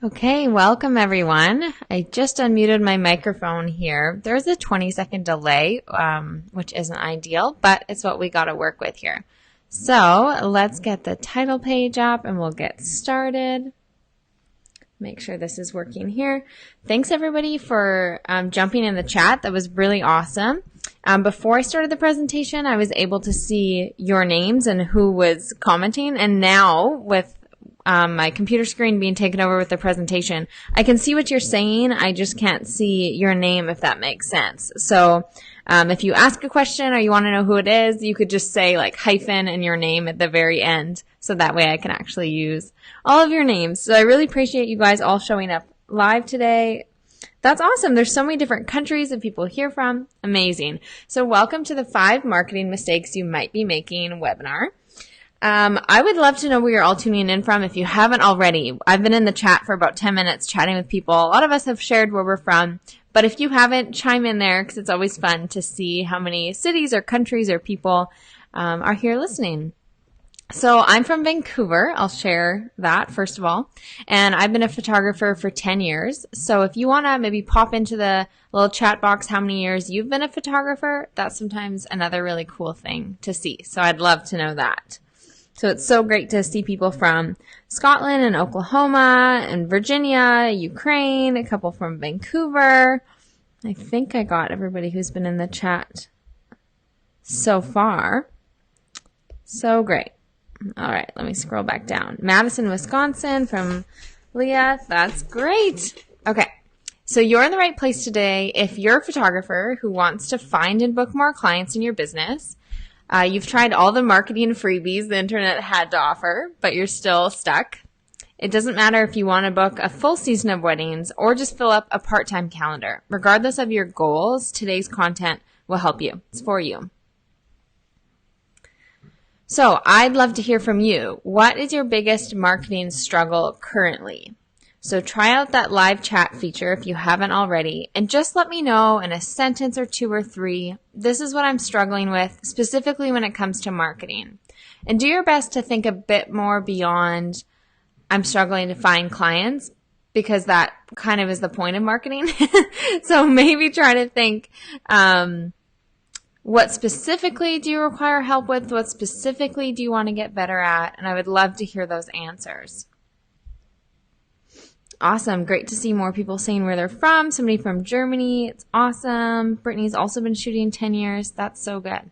Okay, welcome everyone. I just unmuted my microphone here. There's a 20-second delay, which isn't ideal, but it's what we got to work with here. So let's get the title page up and we'll get started. Make sure this is working here. Thanks everybody for jumping in the chat. That was really awesome. Before I started the presentation, I was able to see your names and who was commenting, and now with my computer screen being taken over with the presentation, I can see what you're saying. I just can't see your name, if that makes sense. So if you ask a question or you want to know who it is, you could just say like hyphen and your name at the very end. So that way I can actually use all of your names. So I really appreciate you guys all showing up live today. That's awesome. There's so many different countries that people hear from. Amazing. So welcome to the 5 marketing mistakes you might be making webinar. I would love to know where you're all tuning in from if you haven't already. I've been in the chat for about 10 minutes chatting with people. A lot of us have shared where we're from, but if you haven't, chime in there because it's always fun to see how many cities or countries or people are here listening. So I'm from Vancouver. I'll share that first of all. And I've been a photographer for 10 years. So if you want to maybe pop into the little chat box how many years you've been a photographer, that's sometimes another really cool thing to see. So I'd love to know that. So it's so great to see people from Scotland and Oklahoma and Virginia, Ukraine, a couple from Vancouver. I think I got everybody who's been in the chat so far. So great. All right, let me scroll back down. Madison, Wisconsin from Leah. That's great. Okay. So you're in the right place today if you're a photographer who wants to find and book more clients in your business. You've tried all the marketing freebies the internet had to offer, but you're still stuck. It doesn't matter if you want to book a full season of weddings or just fill up a part-time calendar. Regardless of your goals, today's content will help you. It's for you. So I'd love to hear from you. What is your biggest marketing struggle currently? So try out that live chat feature if you haven't already, and just let me know in a sentence or 2 or 3, this is what I'm struggling with, specifically when it comes to marketing. And do your best to think a bit more beyond, I'm struggling to find clients, because that kind of is the point of marketing. So maybe try to think, what specifically do you require help with? What specifically do you want to get better at? And I would love to hear those answers. Awesome. Great to see more people saying where they're from. Somebody from Germany. It's awesome. Brittany's also been shooting 10 years. That's so good.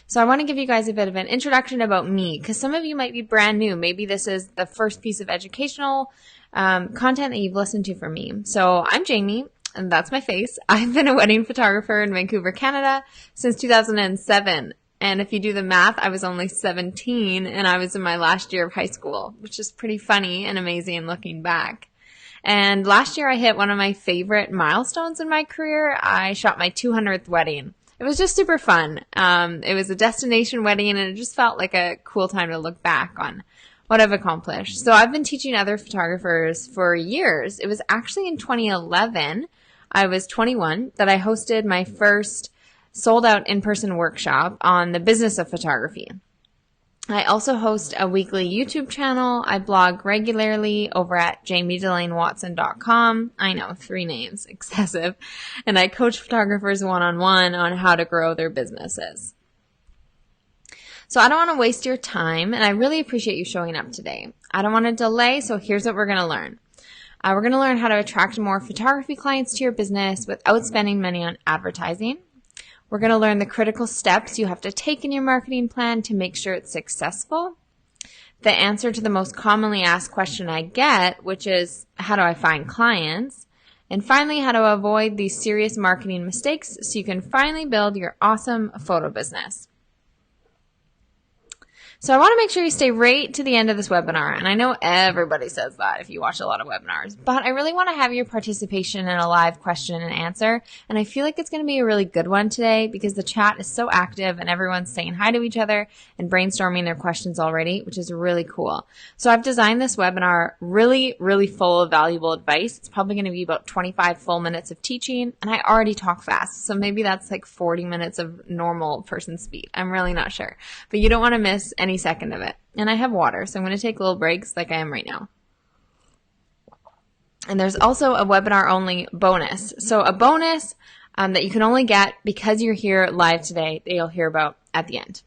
So I want to give you guys a bit of an introduction about me because some of you might be brand new. Maybe this is the first piece of educational content that you've listened to from me. So I'm Jamie, and that's my face. I've been a wedding photographer in Vancouver, Canada since 2007. And if you do the math, I was only 17 and I was in my last year of high school, which is pretty funny and amazing looking back. And last year I hit one of my favorite milestones in my career. I shot my 200th wedding. It was just super fun. It was a destination wedding and it just felt like a cool time to look back on what I've accomplished. So I've been teaching other photographers for years. It was actually in 2011, I was 21, that I hosted my first sold out in-person workshop on the business of photography. I also host a weekly YouTube channel. I blog regularly over at jamiedelanewatson.com. I know, 3 names, excessive. And I coach photographers one-on-one on how to grow their businesses. So I don't want to waste your time, and I really appreciate you showing up today. I don't want to delay, so here's what we're going to learn. We're going to learn how to attract more photography clients to your business without spending money on advertising. We're going to learn the critical steps you have to take in your marketing plan to make sure it's successful. The answer to the most commonly asked question I get, which is, how do I find clients? And finally, how to avoid these serious marketing mistakes so you can finally build your awesome photo business. So I want to make sure you stay right to the end of this webinar. And I know everybody says that if you watch a lot of webinars, but I really want to have your participation in a live question and answer. And I feel like it's going to be a really good one today because the chat is so active and everyone's saying hi to each other and brainstorming their questions already, which is really cool. So I've designed this webinar really, really full of valuable advice. It's probably going to be about 25 full minutes of teaching. And I already talk fast. So maybe that's like 40 minutes of normal person speed. I'm really not sure, but you don't want to miss any second of it. And I have water, so I'm going to take little breaks like I am right now. And there's also a webinar only bonus. So a bonus that you can only get because you're here live today that you'll hear about at the end.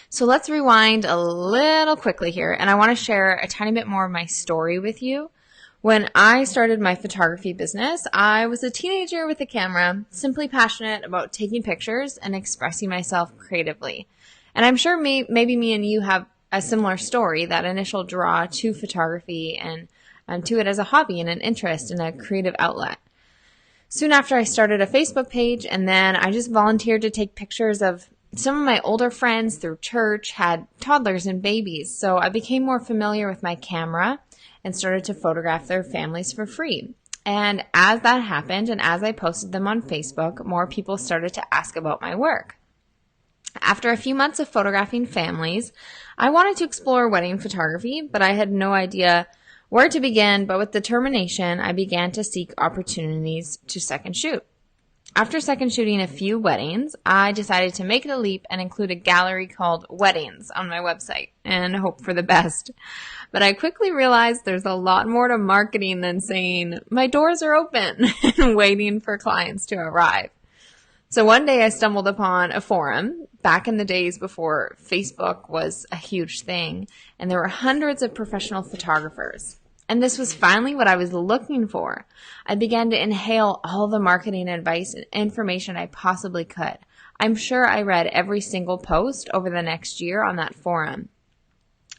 So let's rewind a little quickly here, and I want to share a tiny bit more of my story with you. When I started my photography business, I was a teenager with a camera, simply passionate about taking pictures and expressing myself creatively. And I'm sure maybe me and you have a similar story, that initial draw to photography and to it as a hobby and an interest and a creative outlet. Soon after, I started a Facebook page, and then I just volunteered to take pictures of some of my older friends through church, had toddlers and babies. So I became more familiar with my camera and started to photograph their families for free. And as that happened, and as I posted them on Facebook, more people started to ask about my work. After a few months of photographing families, I wanted to explore wedding photography, but I had no idea where to begin. But with determination, I began to seek opportunities to second shoot. After second shooting a few weddings, I decided to make it a leap and include a gallery called Weddings on my website and hope for the best. But I quickly realized there's a lot more to marketing than saying, my doors are open and waiting for clients to arrive. So one day I stumbled upon a forum back in the days before Facebook was a huge thing, and there were hundreds of professional photographers. And this was finally what I was looking for. I began to inhale all the marketing advice and information I possibly could. I'm sure I read every single post over the next year on that forum.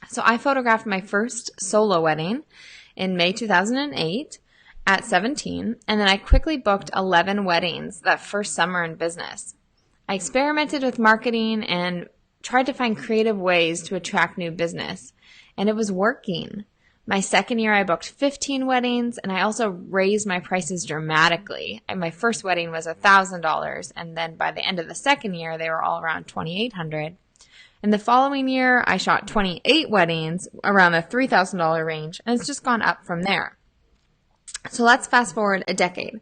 So I photographed my first solo wedding in May 2008 at 17, and then I quickly booked 11 weddings that first summer in business. I experimented with marketing and tried to find creative ways to attract new business, and it was working. My second year, I booked 15 weddings, and I also raised my prices dramatically. And my first wedding was $1,000, and then by the end of the second year, they were all around $2,800. And the following year, I shot 28 weddings around the $3,000 range, and it's just gone up from there. So let's fast forward a decade.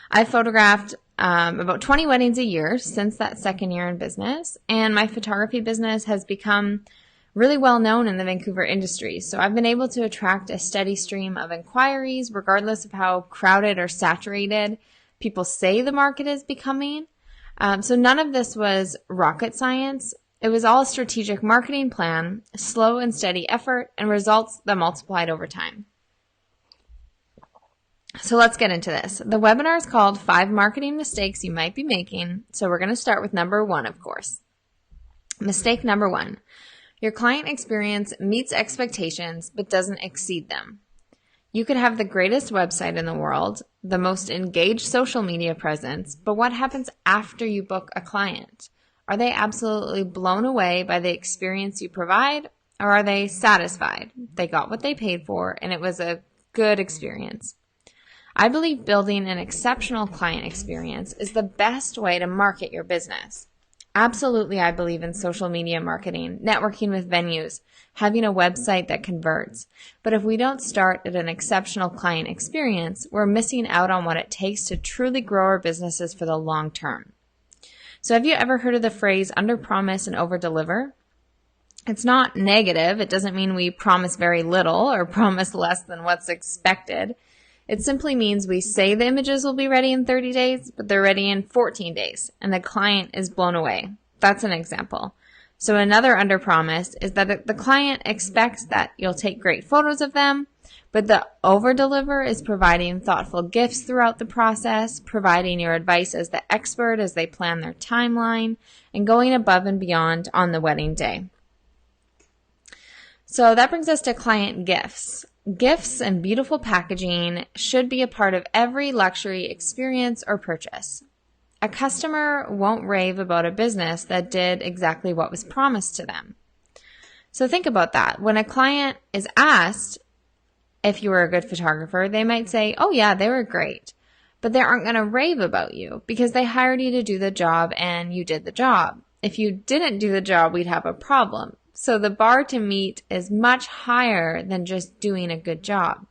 I photographed about 20 weddings a year since that second year in business, and my photography business has become really well known in the Vancouver industry. So I've been able to attract a steady stream of inquiries, regardless of how crowded or saturated people say the market is becoming. So none of this was rocket science. It was all a strategic marketing plan, slow and steady effort, and results that multiplied over time. So let's get into this. The webinar is called 5 Marketing Mistakes You Might Be Making. So we're going to start with number 1, of course. Mistake number 1. Your client experience meets expectations but doesn't exceed them. You could have the greatest website in the world, the most engaged social media presence, but what happens after you book a client? Are they absolutely blown away by the experience you provide, or are they satisfied? They got what they paid for and it was a good experience. I believe building an exceptional client experience is the best way to market your business. Absolutely, I believe in social media marketing, networking with venues, having a website that converts. But if we don't start at an exceptional client experience, we're missing out on what it takes to truly grow our businesses for the long term. So have you ever heard of the phrase under-promise and over-deliver? It's not negative. It doesn't mean we promise very little or promise less than what's expected. It simply means we say the images will be ready in 30 days, but they're ready in 14 days, and the client is blown away. That's an example. So another under-promise is that the client expects that you'll take great photos of them, but the over-deliver is providing thoughtful gifts throughout the process, providing your advice as the expert as they plan their timeline, and going above and beyond on the wedding day. So that brings us to client gifts. Gifts and beautiful packaging should be a part of every luxury experience or purchase. A customer won't rave about a business that did exactly what was promised to them. So think about that. When a client is asked if you were a good photographer, they might say, oh yeah, they were great. But they aren't going to rave about you because they hired you to do the job and you did the job. If you didn't do the job, we'd have a problem. So the bar to meet is much higher than just doing a good job.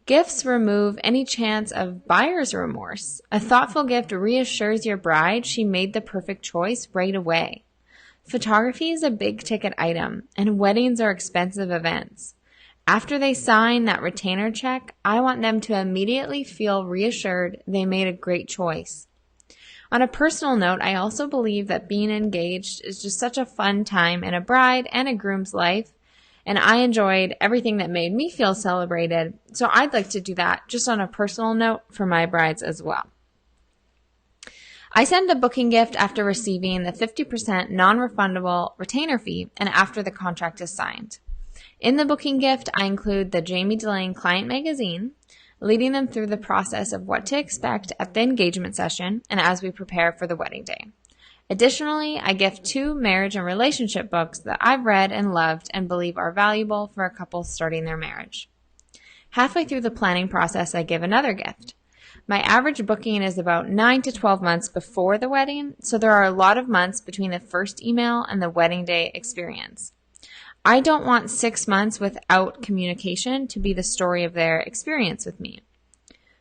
Gifts remove any chance of buyer's remorse. A thoughtful gift reassures your bride she made the perfect choice right away. Photography is a big ticket item, and weddings are expensive events. After they sign that retainer check, I want them to immediately feel reassured they made a great choice. On a personal note, I also believe that being engaged is just such a fun time in a bride and a groom's life, and I enjoyed everything that made me feel celebrated, so I'd like to do that just on a personal note for my brides as well. I send the booking gift after receiving the 50% non-refundable retainer fee and after the contract is signed. In the booking gift, I include the Jamie Delane Client Magazine, leading them through the process of what to expect at the engagement session and as we prepare for the wedding day. Additionally, I gift 2 marriage and relationship books that I've read and loved and believe are valuable for a couple starting their marriage. Halfway through the planning process, I give another gift. My average booking is about 9 to 12 months before the wedding, so there are a lot of months between the first email and the wedding day experience. I don't want 6 months without communication to be the story of their experience with me.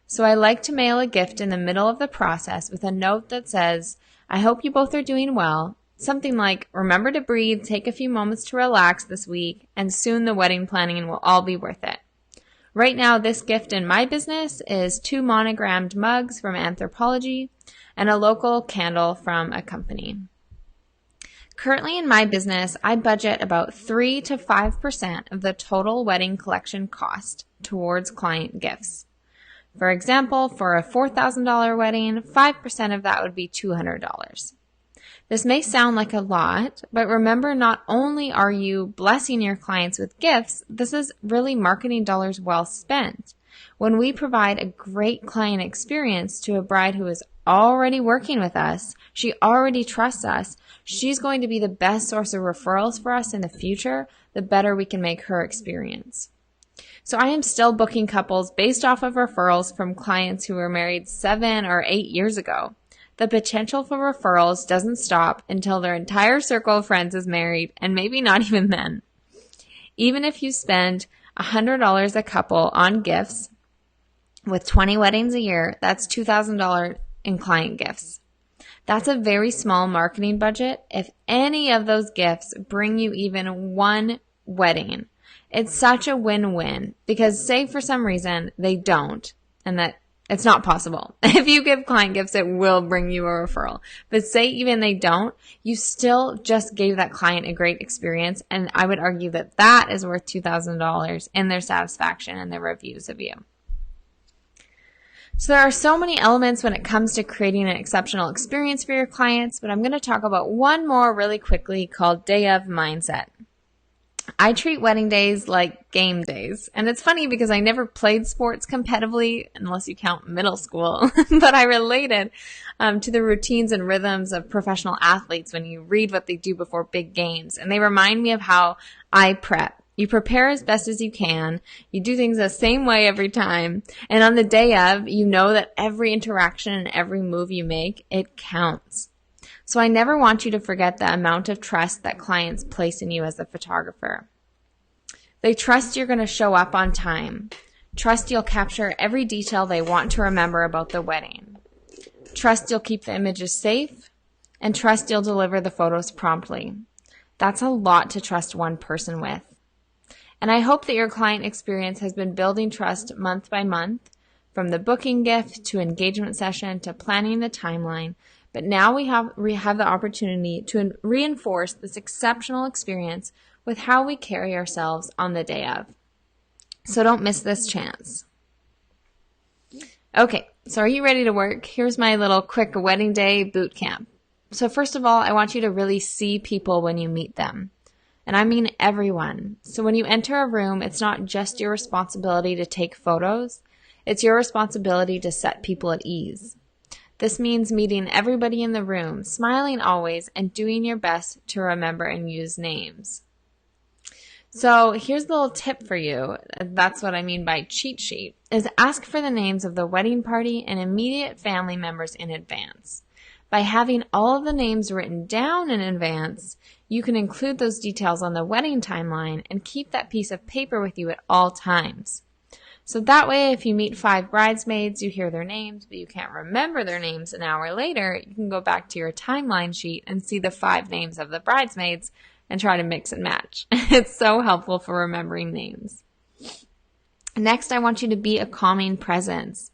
So I like to mail a gift in the middle of the process with a note that says, I hope you both are doing well. Something like, remember to breathe, take a few moments to relax this week, and soon the wedding planning will all be worth it. Right now, this gift in my business is 2 monogrammed mugs from Anthropology and a local candle from a company. Currently in my business, I budget about 3 to 5% of the total wedding collection cost towards client gifts. For example, for a $4,000 wedding, 5% of that would be $200. This may sound like a lot, but remember, not only are you blessing your clients with gifts, this is really marketing dollars well spent. When we provide a great client experience to a bride who is already working with us, she already trusts us, she's going to be the best source of referrals for us in the future, the better we can make her experience. So I am still booking couples based off of referrals from clients who were married 7 or 8 years ago. The potential for referrals doesn't stop until their entire circle of friends is married, and maybe not even then. Even if you spend $100 a couple on gifts, with 20 weddings a year, that's $2,000 in client gifts. That's a very small marketing budget if any of those gifts bring you even 1 wedding. It's such a win-win because say for some reason they don't, and that it's not possible. If you give client gifts, it will bring you a referral. But say even they don't, you still just gave that client a great experience. And I would argue that that is worth $2,000 in their satisfaction and their reviews of you. So there are so many elements when it comes to creating an exceptional experience for your clients, but I'm going to talk about one more really quickly called day of mindset. I treat wedding days like game days. And it's funny because I never played sports competitively, unless you count middle school, but I related to the routines and rhythms of professional athletes when you read what they do before big games. And they remind me of how I prep. You prepare as best as you can. You do things the same way every time. And on the day of, you know that every interaction and every move you make, it counts. So I never want you to forget the amount of trust that clients place in you as a photographer. They trust you're going to show up on time. Trust you'll capture every detail they want to remember about the wedding. Trust you'll keep the images safe. And trust you'll deliver the photos promptly. That's a lot to trust one person with. And I hope that your client experience has been building trust month by month, from the booking gift to engagement session to planning the timeline. But now we have the opportunity to reinforce this exceptional experience with how we carry ourselves on the day of. So don't miss this chance. Okay, so are you ready to work? Here's my little quick wedding day boot camp. So first of all, I want you to really see people when you meet them. And I mean everyone. So when you enter a room, it's not just your responsibility to take photos. It's your responsibility to set people at ease. This means meeting everybody in the room, smiling always, and doing your best to remember and use names. So here's a little tip for you. That's what I mean by cheat sheet, is ask for the names of the wedding party and immediate family members in advance. By having all of the names written down in advance, you can include those details on the wedding timeline and keep that piece of paper with you at all times. So that way, if you meet 5 bridesmaids, you hear their names, but you can't remember their names an hour later, you can go back to your timeline sheet and see the 5 names of the bridesmaids and try to mix and match. It's so helpful for remembering names. Next, I want you to be a calming presence.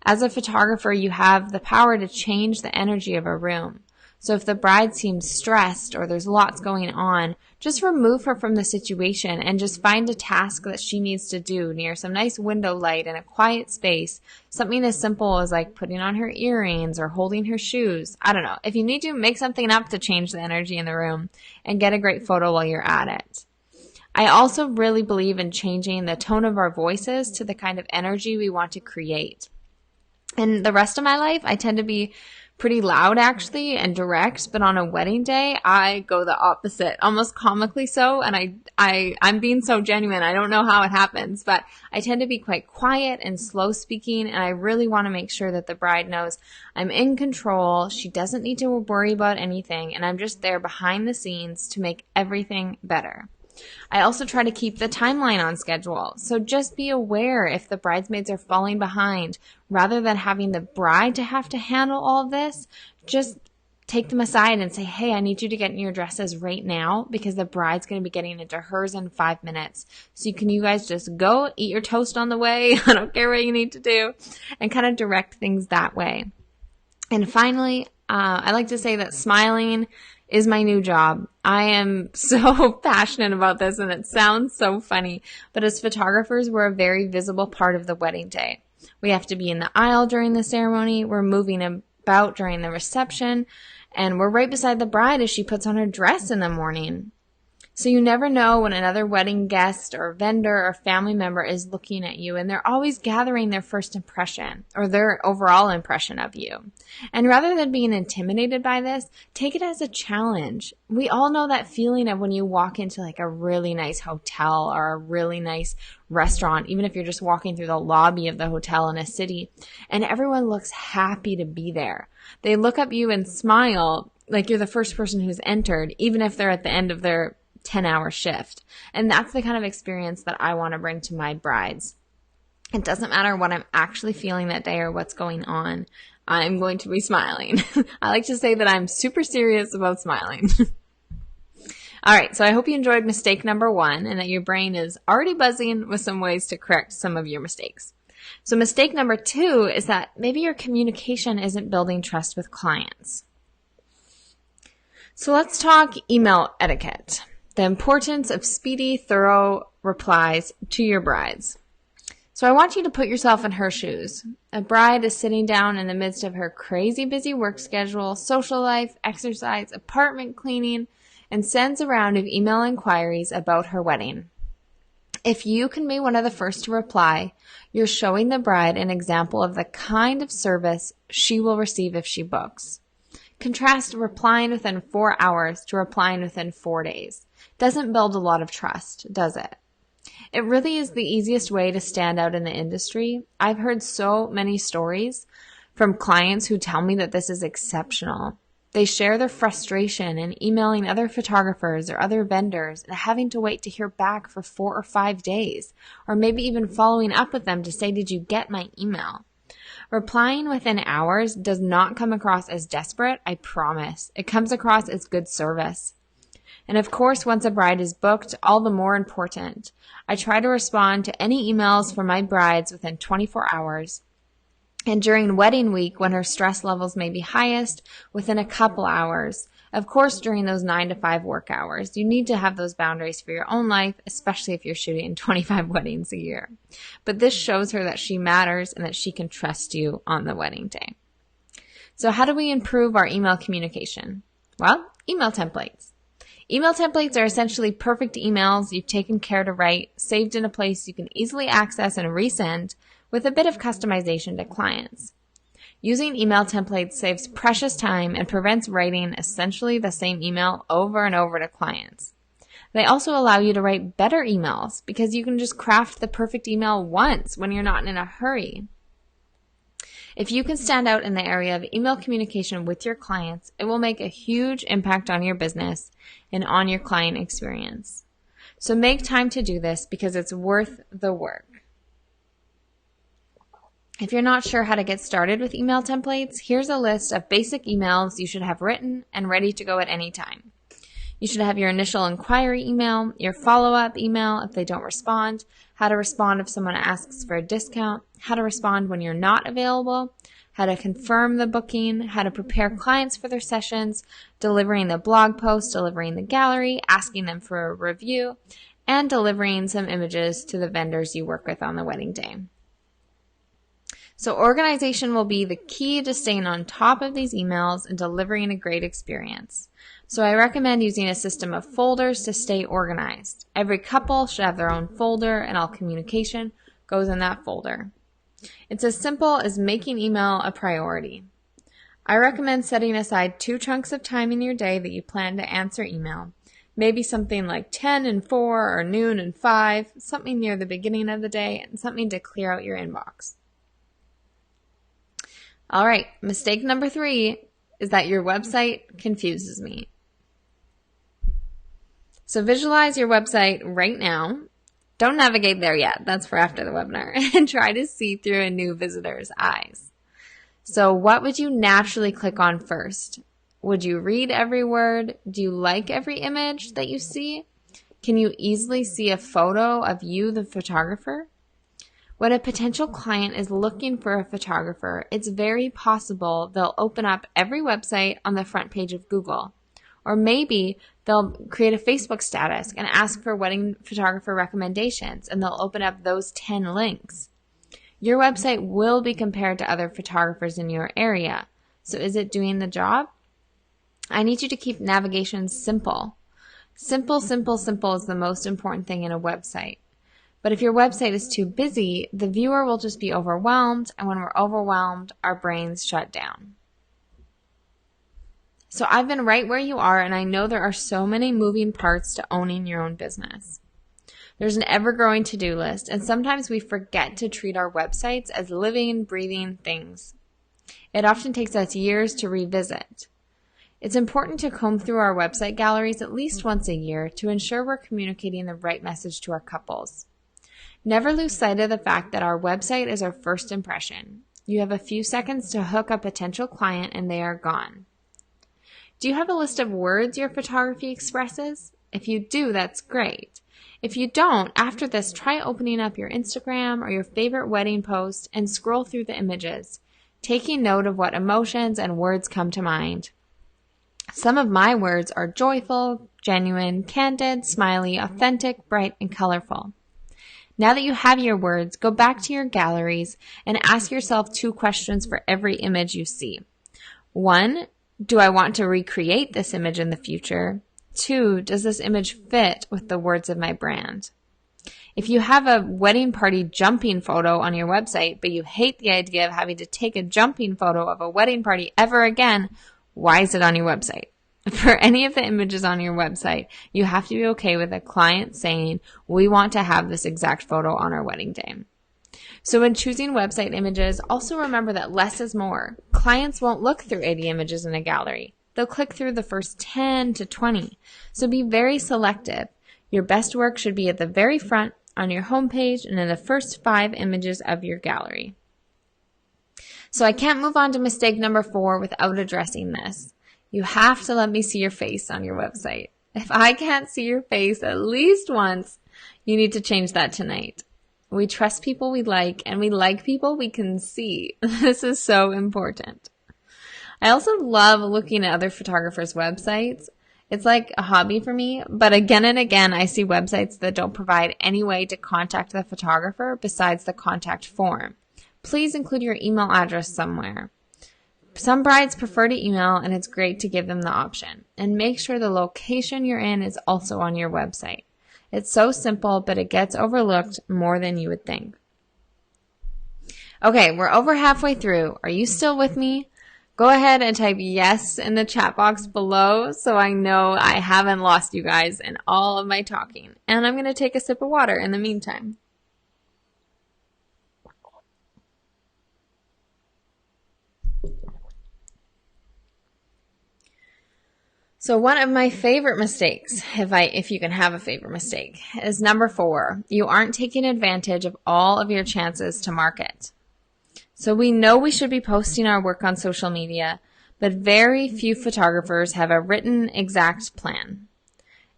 As a photographer, you have the power to change the energy of a room. So if the bride seems stressed or there's lots going on, just remove her from the situation and just find a task that she needs to do near some nice window light in a quiet space. Something as simple as like putting on her earrings or holding her shoes. I don't know. If you need to, make something up to change the energy in the room and get a great photo while you're at it. I also really believe in changing the tone of our voices to the kind of energy we want to create. In the rest of my life, I tend to be pretty loud actually and direct, but on a wedding day, I go the opposite, almost comically so, and I'm being so genuine. I don't know how it happens, but I tend to be quite quiet and slow speaking, and I really want to make sure that the bride knows I'm in control. She doesn't need to worry about anything, and I'm just there behind the scenes to make everything better. I also try to keep the timeline on schedule, so just be aware if the bridesmaids are falling behind. Rather than having the bride to have to handle all of this, just take them aside and say, hey, I need you to get in your dresses right now because the bride's going to be getting into hers in 5 minutes. So you guys just go eat your toast on the way. I don't care what you need to do, and kind of direct things that way. And finally, I like to say that smiling is my new job. I am so passionate about this, and it sounds so funny, but as photographers, we're a very visible part of the wedding day. We have to be in the aisle during the ceremony, we're moving about during the reception, and we're right beside the bride as she puts on her dress in the morning. So you never know when another wedding guest or vendor or family member is looking at you, and they're always gathering their first impression or their overall impression of you. And rather than being intimidated by this, take it as a challenge. We all know that feeling of when you walk into like a really nice hotel or a really nice restaurant, even if you're just walking through the lobby of the hotel in a city, and everyone looks happy to be there. They look up you and smile like you're the first person who's entered, even if they're at the end of their 10-hour shift. And that's the kind of experience that I want to bring to my brides. It doesn't matter what I'm actually feeling that day or what's going on. I'm going to be smiling. I like to say that I'm super serious about smiling. All right, so I hope you enjoyed mistake number 1 and that your brain is already buzzing with some ways to correct some of your mistakes. So mistake number 2 is that maybe your communication isn't building trust with clients. So let's talk email etiquette. The importance of speedy, thorough replies to your brides. So I want you to put yourself in her shoes. A bride is sitting down in the midst of her crazy busy work schedule, social life, exercise, apartment cleaning, and sends a round of email inquiries about her wedding. If you can be one of the first to reply, you're showing the bride an example of the kind of service she will receive if she books. Contrast replying within 4 hours to replying within 4 days. Doesn't build a lot of trust, does it? It really is the easiest way to stand out in the industry. I've heard so many stories from clients who tell me that this is exceptional. They share their frustration in emailing other photographers or other vendors and having to wait to hear back for 4 or 5 days, or maybe even following up with them to say, did you get my email? Replying within hours does not come across as desperate, I promise. It comes across as good service. And of course, once a bride is booked, all the more important. I try to respond to any emails from my brides within 24 hours. And during wedding week, when her stress levels may be highest, within a couple hours. Of course, during those 9 to 5 work hours. You need to have those boundaries for your own life, especially if you're shooting 25 weddings a year. But this shows her that she matters and that she can trust you on the wedding day. So how do we improve our email communication? Well, email templates. Email templates are essentially perfect emails you've taken care to write, saved in a place you can easily access and resend, with a bit of customization to clients. Using email templates saves precious time and prevents writing essentially the same email over and over to clients. They also allow you to write better emails because you can just craft the perfect email once when you're not in a hurry. If you can stand out in the area of email communication with your clients, it will make a huge impact on your business and on your client experience. So make time to do this because it's worth the work. If you're not sure how to get started with email templates, here's a list of basic emails you should have written and ready to go at any time. You should have your initial inquiry email, your follow-up email if they don't respond, how to respond if someone asks for a discount, how to respond when you're not available, how to confirm the booking, how to prepare clients for their sessions, delivering the blog post, delivering the gallery, asking them for a review, and delivering some images to the vendors you work with on the wedding day. So organization will be the key to staying on top of these emails and delivering a great experience. So I recommend using a system of folders to stay organized. Every couple should have their own folder, and all communication goes in that folder. It's as simple as making email a priority. I recommend setting aside 2 chunks of time in your day that you plan to answer email. Maybe something like 10 and 4 or noon and 5, something near the beginning of the day, and something to clear out your inbox. All right, mistake number 3 is that your website confuses me. So visualize your website right now. Don't navigate there yet. That's for after the webinar. And try to see through a new visitor's eyes. So what would you naturally click on first? Would you read every word? Do you like every image that you see? Can you easily see a photo of you, the photographer? When a potential client is looking for a photographer, it's very possible they'll open up every website on the front page of Google. Or maybe they'll create a Facebook status and ask for wedding photographer recommendations, and they'll open up those 10 links. Your website will be compared to other photographers in your area. So is it doing the job? I need you to keep navigation simple. Simple is the most important thing in a website. But if your website is too busy, the viewer will just be overwhelmed, and when we're overwhelmed, our brains shut down. So I've been right where you are, and I know there are so many moving parts to owning your own business. There's an ever-growing to-do list, and sometimes we forget to treat our websites as living, breathing things. It often takes us years to revisit. It's important to comb through our website galleries at least once a year to ensure we're communicating the right message to our couples. Never lose sight of the fact that our website is our first impression. You have a few seconds to hook a potential client and they are gone. Do you have a list of words your photography expresses? If you do, that's great. If you don't, after this, try opening up your Instagram or your favorite wedding post and scroll through the images, taking note of what emotions and words come to mind. Some of my words are joyful, genuine, candid, smiley, authentic, bright, and colorful. Now that you have your words, go back to your galleries and ask yourself 2 questions for every image you see. 1, do I want to recreate this image in the future? 2, does this image fit with the words of my brand? If you have a wedding party jumping photo on your website, but you hate the idea of having to take a jumping photo of a wedding party ever again, why is it on your website? For any of the images on your website, you have to be okay with a client saying, we want to have this exact photo on our wedding day. So when choosing website images, also remember that less is more. Clients won't look through 80 images in a gallery. They'll click through the first 10 to 20. So be very selective. Your best work should be at the very front, on your homepage, and in the first 5 images of your gallery. So I can't move on to mistake number 4 without addressing this. You have to let me see your face on your website. If I can't see your face at least once, you need to change that tonight. We trust people we like, and we like people we can see. This is so important. I also love looking at other photographers' websites. It's like a hobby for me, but again and again, I see websites that don't provide any way to contact the photographer besides the contact form. Please include your email address somewhere. Some brides prefer to email, and it's great to give them the option. And make sure the location you're in is also on your website. It's so simple, but it gets overlooked more than you would think. Okay, we're over halfway through. Are you still with me? Go ahead and type yes in the chat box below so I know I haven't lost you guys in all of my talking. And I'm going to take a sip of water in the meantime. So one of my favorite mistakes, if you can have a favorite mistake, is number 4. You aren't taking advantage of all of your chances to market. So we know we should be posting our work on social media, but very few photographers have a written exact plan.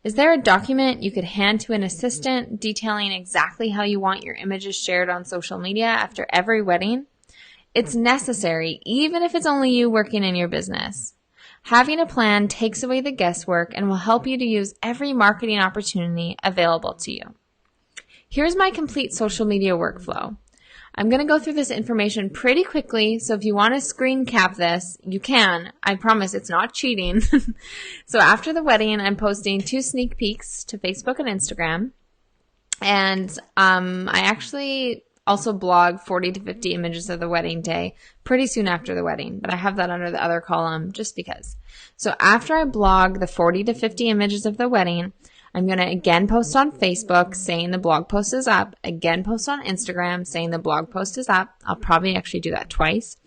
Is there a document you could hand to an assistant detailing exactly how you want your images shared on social media after every wedding? It's necessary, even if it's only you working in your business. Having a plan takes away the guesswork and will help you to use every marketing opportunity available to you. Here's my complete social media workflow. I'm going to go through this information pretty quickly, so if you want to screen cap this, you can. I promise it's not cheating. So after the wedding, I'm posting 2 sneak peeks to Facebook and Instagram. And I actually also blog 40 to 50 images of the wedding day pretty soon after the wedding, but I have that under the other column just because. So after I blog the 40 to 50 images of the wedding, I'm going to again post on Facebook saying the blog post is up, again post on Instagram saying the blog post is up. I'll probably actually do that twice.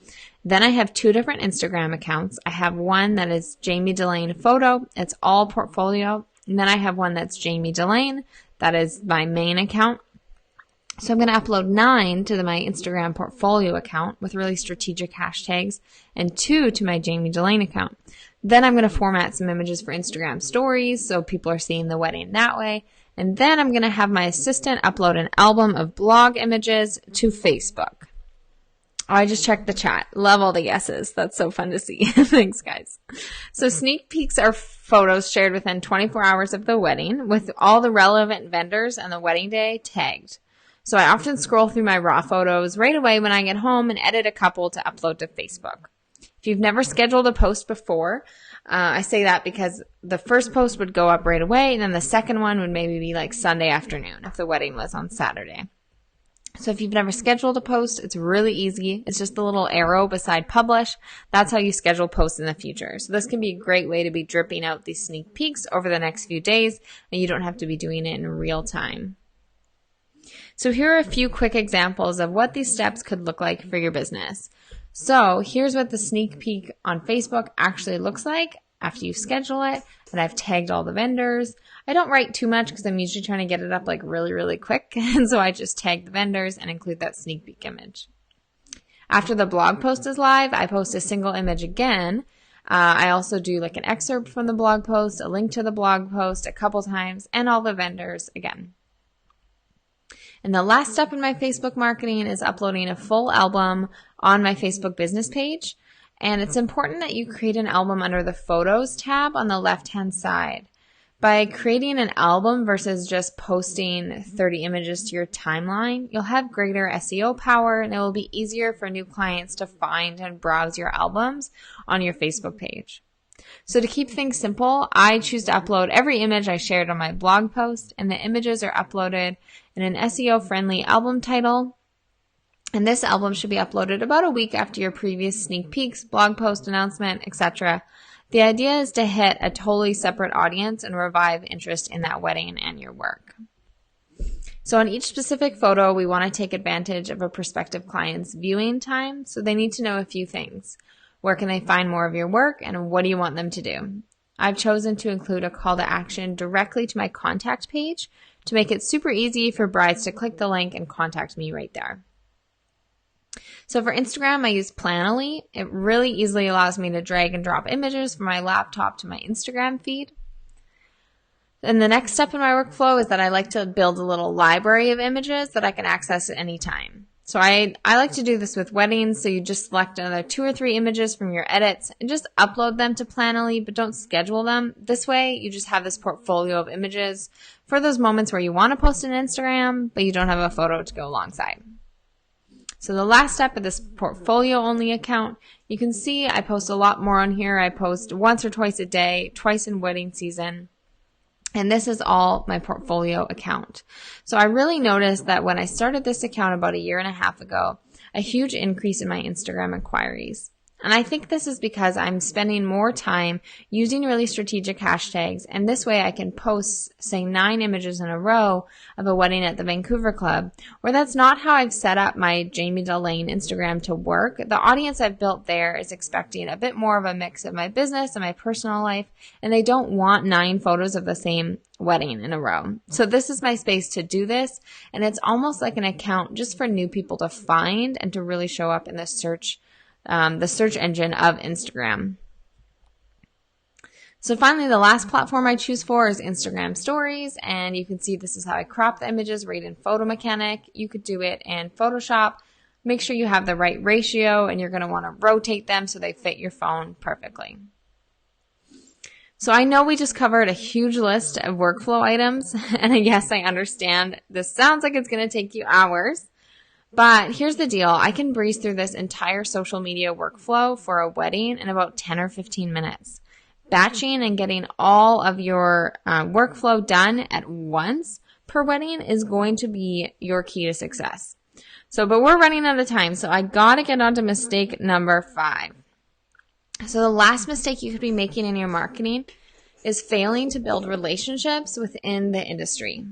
Then I have 2 different Instagram accounts. I have one that is Jamie Delane Photo. It's all portfolio. And then I have one that's Jamie Delane. That is my main account. So I'm going to upload 9 to my Instagram portfolio account with really strategic hashtags and 2 to my Jamie Delane account. Then I'm going to format some images for Instagram stories so people are seeing the wedding that way. And then I'm going to have my assistant upload an album of blog images to Facebook. Oh, I just checked the chat. Love all the yeses. That's so fun to see. Thanks, guys. So sneak peeks are photos shared within 24 hours of the wedding with all the relevant vendors and the wedding day tagged. So I often scroll through my raw photos right away when I get home and edit a couple to upload to Facebook. If you've never scheduled a post before, I say that because the first post would go up right away, and then the second one would maybe be like Sunday afternoon if the wedding was on Saturday. So if you've never scheduled a post, it's really easy. It's just the little arrow beside publish. That's how you schedule posts in the future. So this can be a great way to be dripping out these sneak peeks over the next few days, and you don't have to be doing it in real time. So here are a few quick examples of what these steps could look like for your business. So here's what the sneak peek on Facebook actually looks like after you schedule it, and I've tagged all the vendors. I don't write too much because I'm usually trying to get it up like really, really quick, and so I just tag the vendors and include that sneak peek image. After the blog post is live, I post a single image again. I also do like an excerpt from the blog post, a link to the blog post a couple times, and all the vendors again. And the last step in my Facebook marketing is uploading a full album on my Facebook business page. And it's important that you create an album under the Photos tab on the left-hand side. By creating an album versus just posting 30 images to your timeline, you'll have greater SEO power, and it will be easier for new clients to find and browse your albums on your Facebook page. So to keep things simple, I choose to upload every image I shared on my blog post, and the images are uploaded in an SEO-friendly album title. And this album should be uploaded about a week after your previous sneak peeks, blog post announcement, etc. The idea is to hit a totally separate audience and revive interest in that wedding and your work. So on each specific photo, we want to take advantage of a prospective client's viewing time, so they need to know a few things. Where can they find more of your work, and what do you want them to do? I've chosen to include a call to action directly to my contact page to make it super easy for brides to click the link and contact me right there. So for Instagram, I use Planoly. It really easily allows me to drag and drop images from my laptop to my Instagram feed. And the next step in my workflow is that I like to build a little library of images that I can access at any time. So I like to do this with weddings, so you just select another 2 or 3 images from your edits and just upload them to Planoly, but don't schedule them. This way, you just have this portfolio of images for those moments where you want to post on Instagram, but you don't have a photo to go alongside. So the last step of this portfolio-only account, you can see I post a lot more on here. I post once or twice a day, twice in wedding season. And this is all my portfolio account. So I really noticed that when I started this account about 1.5 years ago, a huge increase in my Instagram inquiries. And I think this is because I'm spending more time using really strategic hashtags, and this way I can post, say, 9 images in a row of a wedding at the Vancouver Club, where that's not how I've set up my Jamie Delane Instagram to work. The audience I've built there is expecting a bit more of a mix of my business and my personal life, and they don't want 9 photos of the same wedding in a row. So this is my space to do this, and it's almost like an account just for new people to find and to really show up in the search engine of Instagram. So finally, the last platform I choose for is Instagram Stories, and you can see this is how I crop the images right in PhotoMechanic. You could do it in Photoshop. Make sure you have the right ratio, and you're going to want to rotate them so they fit your phone perfectly. So I know we just covered a huge list of workflow items, and yes, I understand this sounds like it's going to take you hours, but here's the deal. I can breeze through this entire social media workflow for a wedding in about 10 or 15 minutes. Batching and getting all of your workflow done at once per wedding is going to be your key to success. But we're running out of time, so I gotta get on to mistake number 5. So the last mistake you could be making in your marketing is failing to build relationships within the industry.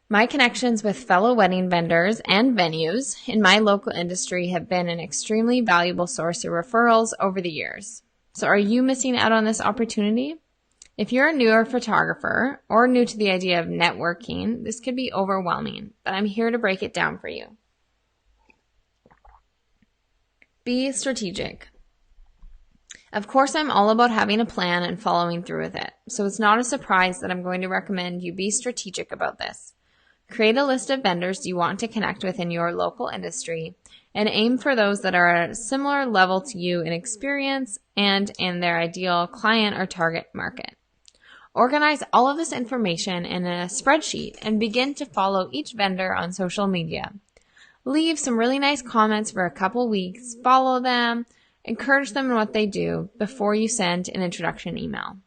My connections with fellow wedding vendors and venues in my local industry have been an extremely valuable source of referrals over the years. So are you missing out on this opportunity? If you're a newer photographer or new to the idea of networking, this could be overwhelming, but I'm here to break it down for you. Be strategic. Of course, I'm all about having a plan and following through with it, so it's not a surprise that I'm going to recommend you be strategic about this. Create a list of vendors you want to connect with in your local industry and aim for those that are at a similar level to you in experience and in their ideal client or target market. Organize all of this information in a spreadsheet and begin to follow each vendor on social media. Leave some really nice comments for a couple weeks, follow them, encourage them in what they do before you send an introduction email.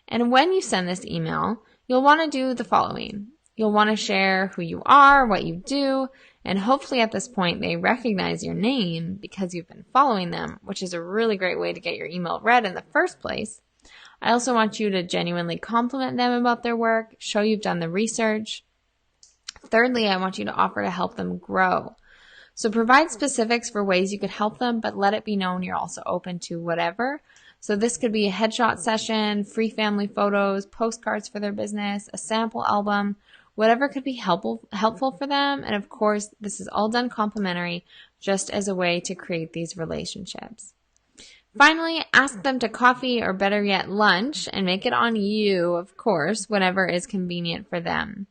And when you send this email, you'll want to do the following. You'll want to share who you are, what you do, and hopefully at this point they recognize your name because you've been following them, which is a really great way to get your email read in the first place. I also want you to genuinely compliment them about their work, show you've done the research. Thirdly, I want you to offer to help them grow. So provide specifics for ways you could help them, but let it be known you're also open to whatever. So this could be a headshot session, free family photos, postcards for their business, a sample album, whatever could be helpful for them. And of course, this is all done complimentary, just as a way to create these relationships. Finally, ask them to coffee or better yet lunch and make it on you, of course, whenever is convenient for them.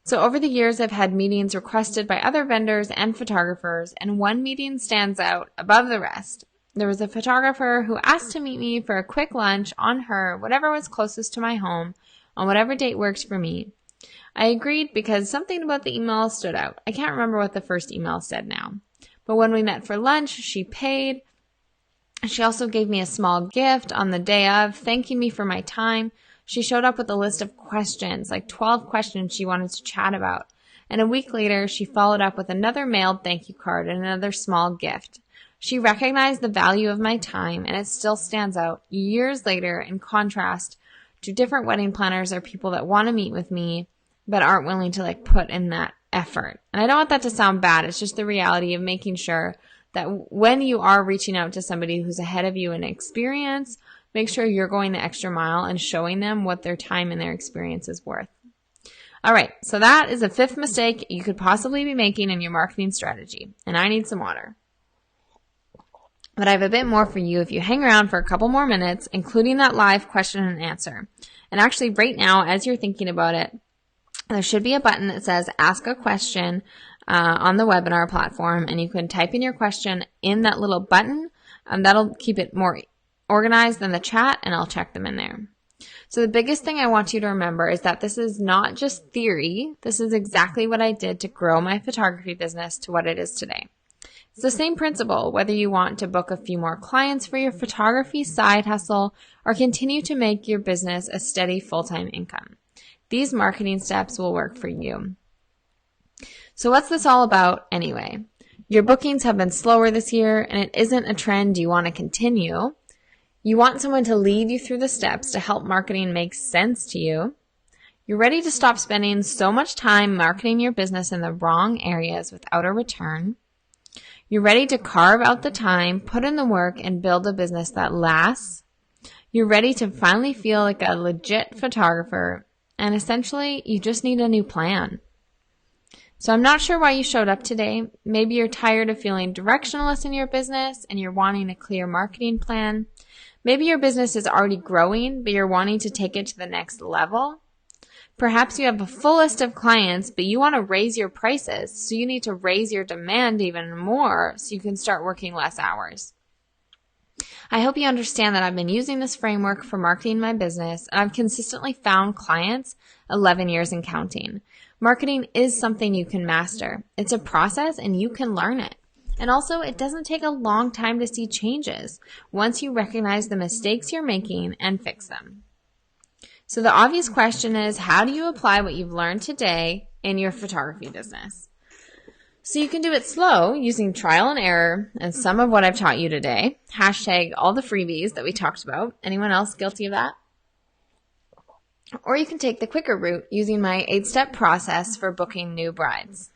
So over the years, I've had meetings requested by other vendors and photographers, and one meeting stands out above the rest. There was a photographer who asked to meet me for a quick lunch on her, whatever was closest to my home, on whatever date works for me. I agreed because something about the email stood out. I can't remember what the first email said now. But when we met for lunch, she paid. She also gave me a small gift on the day of, thanking me for my time. She showed up with a list of questions, like 12 questions she wanted to chat about. And a week later, she followed up with another mailed thank you card and another small gift. She recognized the value of my time, and it still stands out years later in contrast to different wedding planners or people that want to meet with me but aren't willing to put in that effort. And I don't want that to sound bad. It's just the reality of making sure that when you are reaching out to somebody who's ahead of you in experience, make sure you're going the extra mile and showing them what their time and their experience is worth. All right, so that is the 5th mistake you could possibly be making in your marketing strategy. And I need some water. But I have a bit more for you if you hang around for a couple more minutes, including that live question and answer. And actually right now, as you're thinking about it, there should be a button that says ask a question on the webinar platform, and you can type in your question in that little button, and that'll keep it more organized than the chat, and I'll check them in there. So the biggest thing I want you to remember is that this is not just theory. This is exactly what I did to grow my photography business to what it is today. It's the same principle, whether you want to book a few more clients for your photography side hustle or continue to make your business a steady full-time income. These marketing steps will work for you. So what's this all about anyway? Your bookings have been slower this year, and it isn't a trend you want to continue. You want someone to lead you through the steps to help marketing make sense to you. You're ready to stop spending so much time marketing your business in the wrong areas without a return. You're ready to carve out the time, put in the work, and build a business that lasts. You're ready to finally feel like a legit photographer, and essentially, you just need a new plan. So I'm not sure why you showed up today. Maybe you're tired of feeling directionless in your business and you're wanting a clear marketing plan. Maybe your business is already growing, but you're wanting to take it to the next level. Perhaps you have a full list of clients, but you want to raise your prices, so you need to raise your demand even more so you can start working less hours. I hope you understand that I've been using this framework for marketing my business, and I've consistently found clients 11 years and counting. Marketing is something you can master. It's a process and you can learn it. And also, it doesn't take a long time to see changes once you recognize the mistakes you're making and fix them. So the obvious question is, how do you apply what you've learned today in your photography business? So you can do it slow using trial and error and some of what I've taught you today. Hashtag all the freebies that we talked about. Anyone else guilty of that? Or you can take the quicker route using my 8-step process for booking new brides.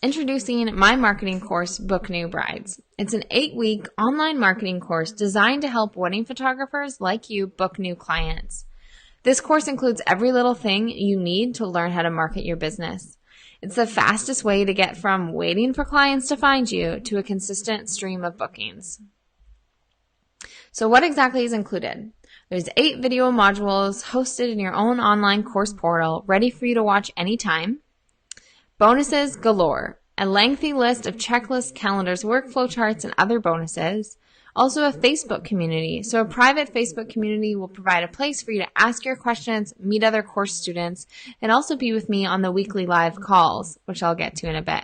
Introducing my marketing course, Book New Brides. It's an 8-week online marketing course designed to help wedding photographers like you book new clients. This course includes every little thing you need to learn how to market your business. It's the fastest way to get from waiting for clients to find you to a consistent stream of bookings. So what exactly is included? There's 8 video modules hosted in your own online course portal, ready for you to watch anytime. Bonuses galore. A lengthy list of checklists, calendars, workflow charts, and other bonuses. Also a Facebook community. So a private Facebook community will provide a place for you to ask your questions, meet other course students, and also be with me on the weekly live calls, which I'll get to in a bit.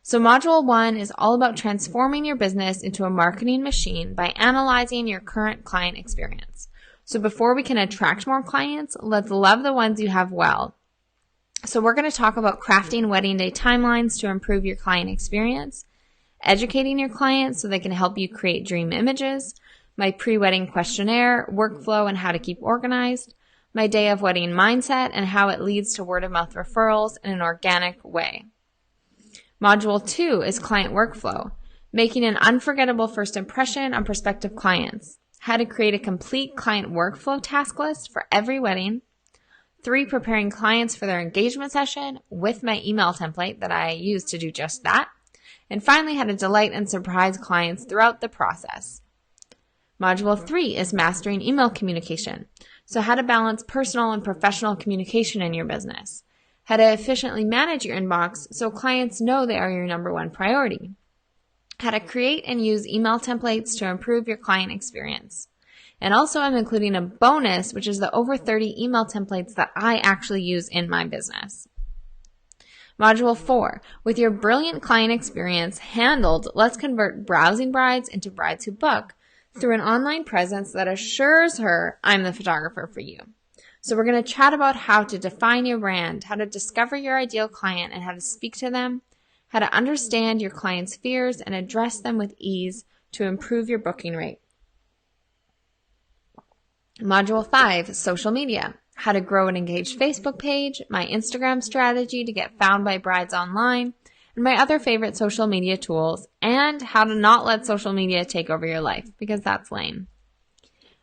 So Module 1 is all about transforming your business into a marketing machine by analyzing your current client experience. So before we can attract more clients, let's love the ones you have well. So we're going to talk about crafting wedding day timelines to improve your client experience, educating your clients so they can help you create dream images, my pre-wedding questionnaire, workflow and how to keep organized, my day of wedding mindset and how it leads to word-of-mouth referrals in an organic way. Module 2 is client workflow, making an unforgettable first impression on prospective clients, how to create a complete client workflow task list for every wedding, 3, preparing clients for their engagement session with my email template that I use to do just that, and finally how to delight and surprise clients throughout the process. Module 3 is mastering email communication, so how to balance personal and professional communication in your business, how to efficiently manage your inbox so clients know they are your number one priority, how to create and use email templates to improve your client experience. And also I'm including a bonus, which is the over 30 email templates that I actually use in my business. Module 4, with your brilliant client experience handled, let's convert browsing brides into brides who book through an online presence that assures her I'm the photographer for you. So we're going to chat about how to define your brand, how to discover your ideal client and how to speak to them, how to understand your client's fears and address them with ease to improve your booking rate. Module 5, social media, how to grow an engaged Facebook page, my Instagram strategy to get found by brides online, and my other favorite social media tools, and how to not let social media take over your life, because that's lame.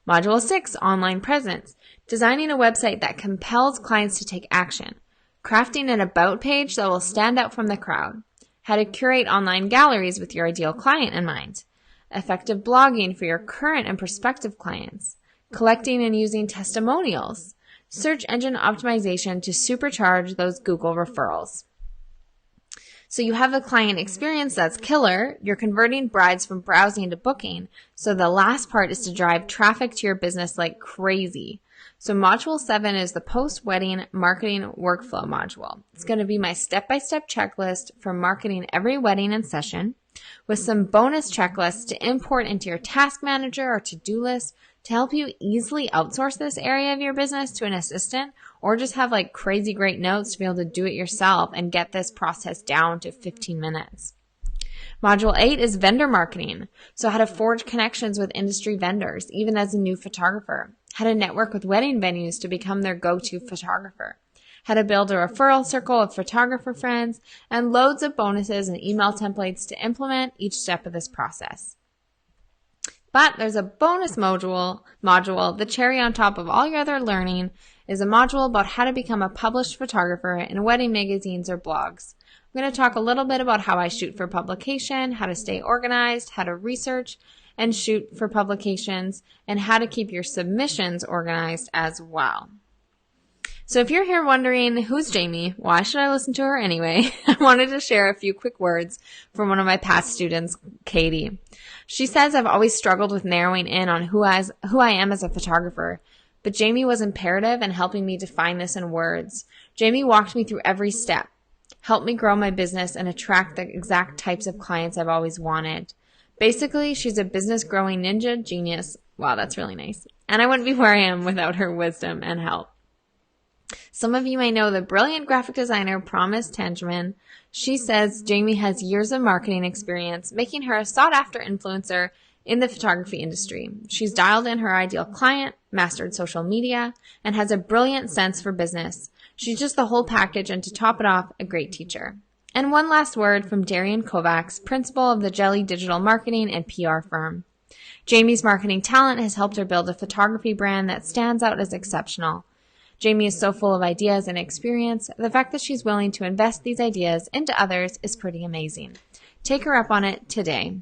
Module 6, online presence, designing a website that compels clients to take action, crafting an about page that will stand out from the crowd, how to curate online galleries with your ideal client in mind, effective blogging for your current and prospective clients, collecting and using testimonials, search engine optimization to supercharge those Google referrals. So you have a client experience that's killer. You're converting brides from browsing to booking. So the last part is to drive traffic to your business like crazy. So module 7 is the post-wedding marketing workflow module. It's going to be my step-by-step checklist for marketing every wedding and session with some bonus checklists to import into your task manager or to-do list to help you easily outsource this area of your business to an assistant or just have like crazy great notes to be able to do it yourself and get this process down to 15 minutes. Module 8 is vendor marketing. So how to forge connections with industry vendors, even as a new photographer. How to network with wedding venues to become their go-to photographer. How to build a referral circle of photographer friends, and loads of bonuses and email templates to implement each step of this process. But there's a bonus module, the cherry on top of all your other learning, is a module about how to become a published photographer in wedding magazines or blogs. I'm going to talk a little bit about how I shoot for publication, how to stay organized, how to research and shoot for publications, and how to keep your submissions organized as well. So if you're here wondering, who's Jamie? Why should I listen to her anyway? I wanted to share a few quick words from one of my past students, Katie. She says, I've always struggled with narrowing in on who I am as a photographer, but Jamie was imperative in helping me define this in words. Jamie walked me through every step, helped me grow my business and attract the exact types of clients I've always wanted. Basically, she's a business growing ninja genius. Wow, that's really nice. And I wouldn't be where I am without her wisdom and help. Some of you may know the brilliant graphic designer Promise Tangeman. She says Jamie has years of marketing experience, making her a sought-after influencer in the photography industry. She's dialed in her ideal client, mastered social media, and has a brilliant sense for business. She's just the whole package, and to top it off, a great teacher. And one last word from Darian Kovacs, principal of the Jelly Digital Marketing and PR firm. Jamie's marketing talent has helped her build a photography brand that stands out as exceptional. Jamie is so full of ideas and experience. The fact that she's willing to invest these ideas into others is pretty amazing. Take her up on it today.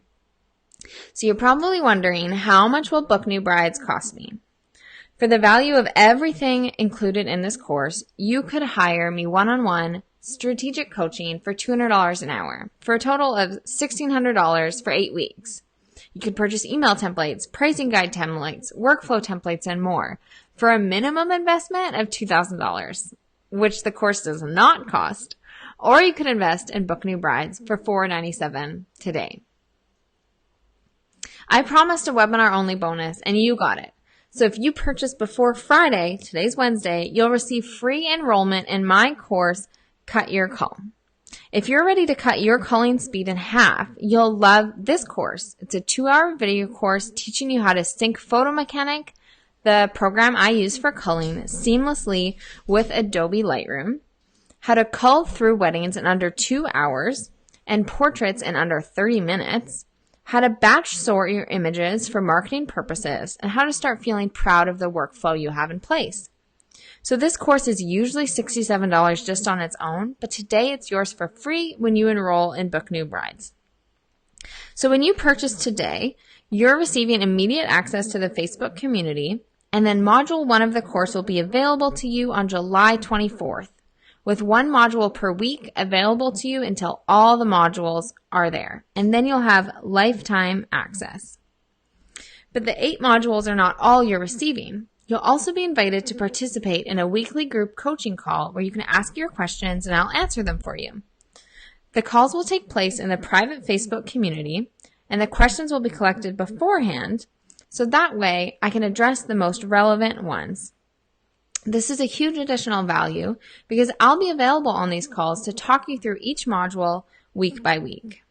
So you're probably wondering, how much will Book New Brides cost me? For the value of everything included in this course, you could hire me one-on-one strategic coaching for $200 an hour for a total of $1,600 for 8 weeks. You could purchase email templates, pricing guide templates, workflow templates, and more for a minimum investment of $2,000, which the course does not cost. Or you could invest in Book New Brides for $497 today. I promised a webinar-only bonus, and you got it. So if you purchase before Friday, today's Wednesday, you'll receive free enrollment in my course, Cut Your Call. If you're ready to cut your calling speed in half, you'll love this course. It's a 2-hour video course teaching you how to sync PhotoMechanic, the program I use for culling, seamlessly with Adobe Lightroom, how to cull through weddings in under 2 hours and portraits in under 30 minutes, how to batch sort your images for marketing purposes, and how to start feeling proud of the workflow you have in place. So this course is usually $67 just on its own, but today it's yours for free when you enroll in Book New Brides. So when you purchase today, you're receiving immediate access to the Facebook community, and then Module 1 of the course will be available to you on July 24th, with 1 module per week available to you until all the modules are there, and then you'll have lifetime access. But the 8 modules are not all you're receiving. You'll also be invited to participate in a weekly group coaching call where you can ask your questions and I'll answer them for you. The calls will take place in the private Facebook community, and the questions will be collected beforehand, so that way I can address the most relevant ones. This is a huge additional value because I'll be available on these calls to talk you through each module week by week.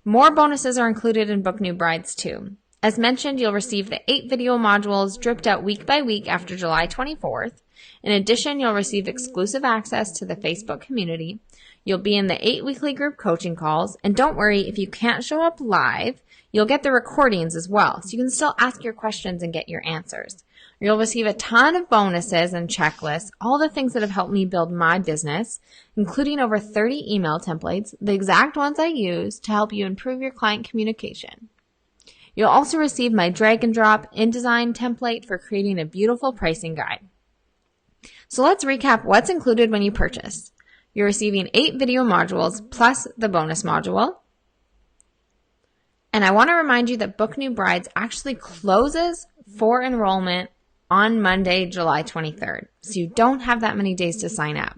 More bonuses are included in Book New Brides too. As mentioned, you'll receive the 8 video modules dripped out week by week after July 24th. In addition, you'll receive exclusive access to the Facebook community. You'll be in the 8 weekly group coaching calls. And don't worry, if you can't show up live, you'll get the recordings as well, so you can still ask your questions and get your answers. You'll receive a ton of bonuses and checklists, all the things that have helped me build my business, including over 30 email templates, the exact ones I use to help you improve your client communication. You'll also receive my drag and drop InDesign template for creating a beautiful pricing guide. So let's recap what's included when you purchase. You're receiving 8 video modules plus the bonus module. And I want to remind you that Book New Brides actually closes for enrollment on Monday, July 23rd. So you don't have that many days to sign up.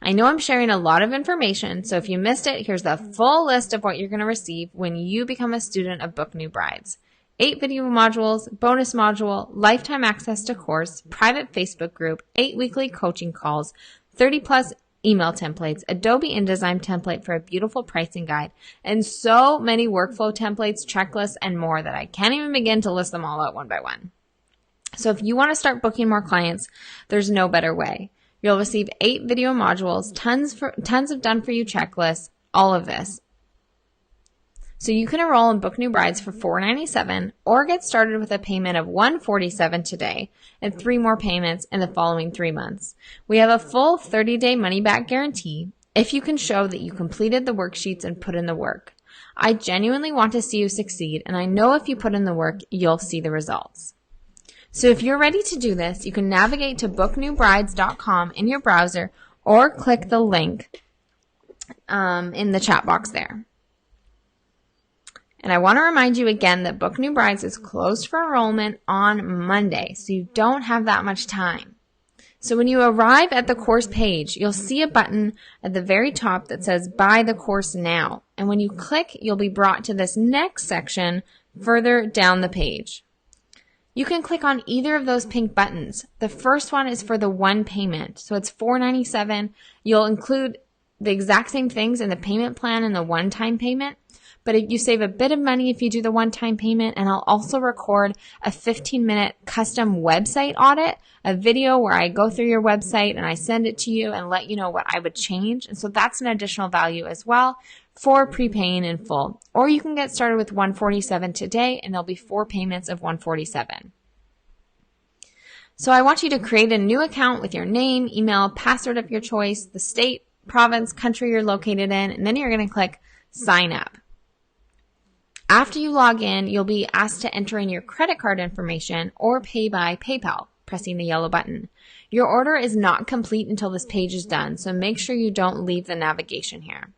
I know I'm sharing a lot of information, so if you missed it, here's the full list of what you're going to receive when you become a student of Book New Brides. 8 video modules, bonus module, lifetime access to course, private Facebook group, 8 weekly coaching calls, 30 plus email templates, Adobe InDesign template for a beautiful pricing guide, and so many workflow templates, checklists, and more that I can't even begin to list them all out one by one. So if you want to start booking more clients, there's no better way. You'll receive 8 video modules, tons of done-for-you checklists, all of this. So you can enroll in Book New Brides for $497 or get started with a payment of $147 today and 3 more payments in the following 3 months. We have a full 30-day money-back guarantee if you can show that you completed the worksheets and put in the work. I genuinely want to see you succeed, and I know if you put in the work, you'll see the results. So if you're ready to do this, you can navigate to booknewbrides.com in your browser or click the link in the chat box there. And I want to remind you again that Book New Brides is closed for enrollment on Monday, so you don't have that much time. So when you arrive at the course page, you'll see a button at the very top that says Buy the Course Now. And when you click, you'll be brought to this next section further down the page. You can click on either of those pink buttons. The first one is for the one payment. So it's $497. You'll include the exact same things in the payment plan and the one-time payment. But if you save a bit of money if you do the one-time payment, and I'll also record a 15-minute custom website audit, a video where I go through your website and I send it to you and let you know what I would change. And so that's an additional value as well for prepaying in full. Or you can get started with $147 today, and there'll be 4 payments of $147. So I want you to create a new account with your name, email, password of your choice, the state, province, country you're located in, and then you're going to click Sign Up. After you log in, you'll be asked to enter in your credit card information or pay by PayPal, pressing the yellow button. Your order is not complete until this page is done, so make sure you don't leave the navigation here.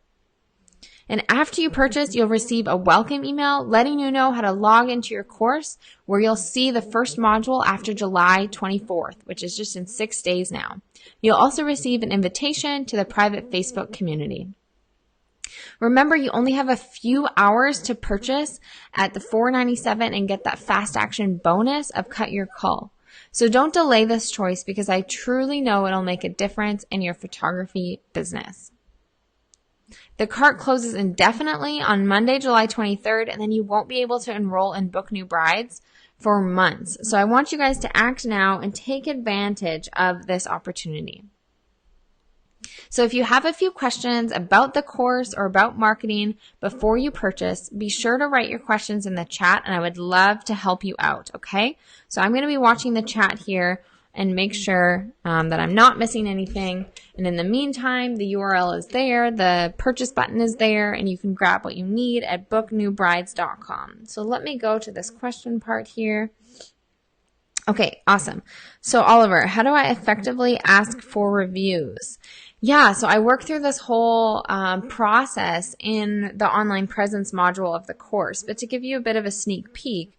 And after you purchase, you'll receive a welcome email letting you know how to log into your course, where you'll see the first module after July 24th, which is just in 6 days now. You'll also receive an invitation to the private Facebook community. Remember, you only have a few hours to purchase at the $497 and get that fast action bonus of Cut Your Cull. So don't delay this choice, because I truly know it'll make a difference in your photography business. The cart closes indefinitely on Monday, July 23rd, and then you won't be able to enroll in Book New Brides for months. So I want you guys to act now and take advantage of this opportunity. So if you have a few questions about the course or about marketing before you purchase, be sure to write your questions in the chat, and I would love to help you out, okay? So I'm going to be watching the chat here and make sure that I'm not missing anything. And in the meantime, the URL is there, the purchase button is there, and you can grab what you need at booknewbrides.com. So let me go to this question part here. Okay, awesome. So Oliver, how do I effectively ask for reviews? Yeah, so I work through this whole process in the online presence module of the course. But to give you a bit of a sneak peek,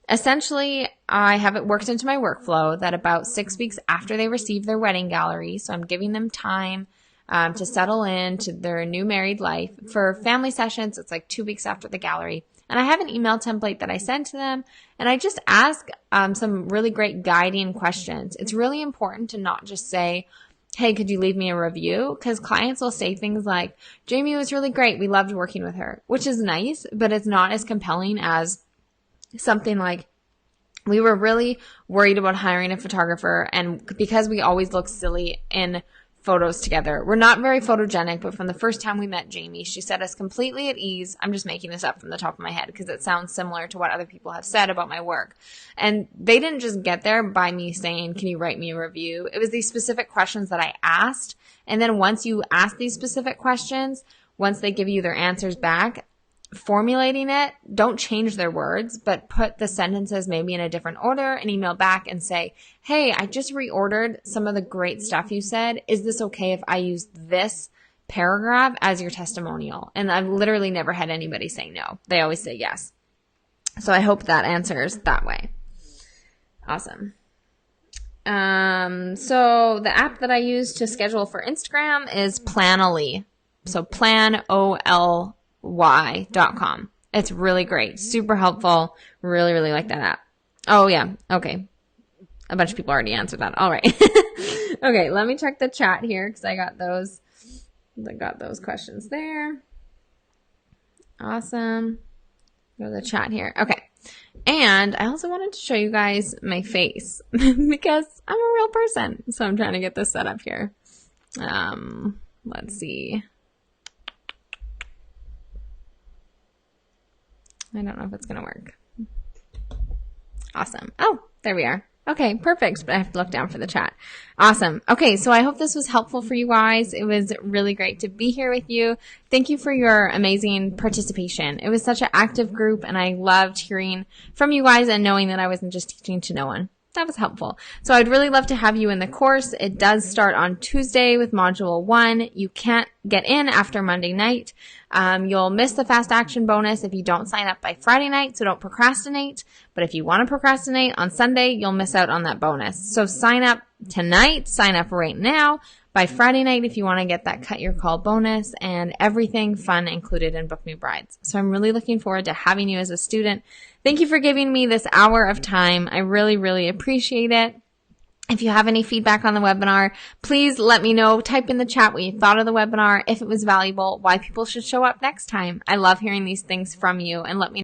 essentially I have it worked into my workflow that about 6 weeks after they receive their wedding gallery, so I'm giving them time to settle into their new married life. For family sessions, it's like 2 weeks after the gallery. And I have an email template that I send to them, and I just ask some really great guiding questions. It's really important to not just say, hey, could you leave me a review? Because clients will say things like, Jamie was really great. We loved working with her, which is nice, but it's not as compelling as something like, we were really worried about hiring a photographer, and because we always look silly in photos together. We're not very photogenic, but from the first time we met Jamie, she set us completely at ease. I'm just making this up from the top of my head because it sounds similar to what other people have said about my work. And they didn't just get there by me saying, can you write me a review? It was these specific questions that I asked. And then once you ask these specific questions, once they give you their answers back, formulating it, don't change their words, but put the sentences maybe in a different order and email back and say, hey, I just reordered some of the great stuff you said. Is this okay if I use this paragraph as your testimonial? And I've literally never had anybody say no. They always say yes. So I hope that answers that way. Awesome. So the app that I use to schedule for Instagram is Planoly. So planoly.com. It's really great. Super helpful. Really, really like that app. Oh, yeah. Okay. A bunch of people already answered that. All right. Okay, let me check the chat here because I got those questions there. Awesome. Go to the chat here. Okay. And I also wanted to show you guys my face because I'm a real person. So I'm trying to get this set up here. Let's see. I don't know if it's going to work. Awesome. Oh, there we are. Okay, perfect. But I have to look down for the chat. Awesome. Okay, so I hope this was helpful for you guys. It was really great to be here with you. Thank you for your amazing participation. It was such an active group, and I loved hearing from you guys and knowing that I wasn't just teaching to no one. That was helpful. So I'd really love to have you in the course. It does start on Tuesday with Module 1. You can't get in after Monday night. You'll miss the fast action bonus if you don't sign up by Friday night, so don't procrastinate. But if you want to procrastinate on Sunday, you'll miss out on that bonus. So sign up tonight, sign up right now. By Friday night, if you want to get that Cut Your Call bonus and everything fun included in Book New Brides. So I'm really looking forward to having you as a student. Thank you for giving me this hour of time. I really, really appreciate it. If you have any feedback on the webinar, please let me know. Type in the chat what you thought of the webinar, if it was valuable, why people should show up next time. I love hearing these things from you, and let me